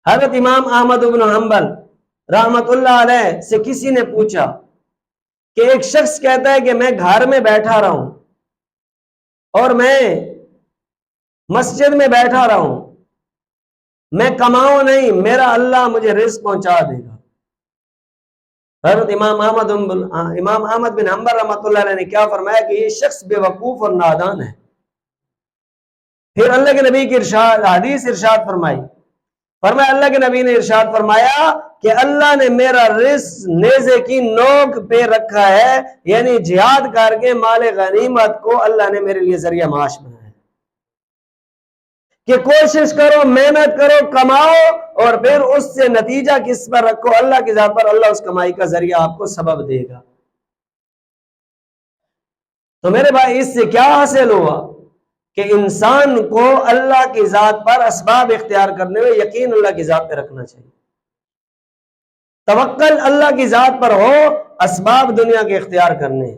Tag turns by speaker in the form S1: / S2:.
S1: حضرت امام احمد بن حنبل رحمت اللہ علیہ سے کسی نے پوچھا کہ ایک شخص کہتا ہے کہ میں گھر میں بیٹھا رہا ہوں اور میں مسجد میں بیٹھا رہا ہوں، میں کماؤں نہیں، میرا اللہ مجھے رزق پہنچا دے گا۔ حضرت امام احمد بن حنبل رحمۃ اللہ علیہ نے کیا فرمایا کہ یہ شخص بے وقوف اور نادان ہے۔ پھر اللہ کے نبی کی حدیث ارشاد فرمایا اللہ کے نبی نے ارشاد فرمایا کہ اللہ نے میرا رزق نیزے کی نوک پہ رکھا ہے، یعنی جہاد کر کے مال غنیمت کو اللہ نے میرے لیے ذریعہ معاش بنایا ہے کہ کوشش کرو، محنت کرو، کماؤ، اور پھر اس سے نتیجہ کس پر رکھو؟ اللہ کی ذات پر۔ اللہ اس کمائی کا ذریعہ آپ کو سبب دے گا۔ تو میرے بھائی اس سے کیا حاصل ہوا کہ انسان کو اللہ کی ذات پر اسباب اختیار کرنے میں یقین اللہ کی ذات پہ رکھنا چاہیے، توکل اللہ کی ذات پر ہو، اسباب دنیا کے اختیار کرنے ہیں۔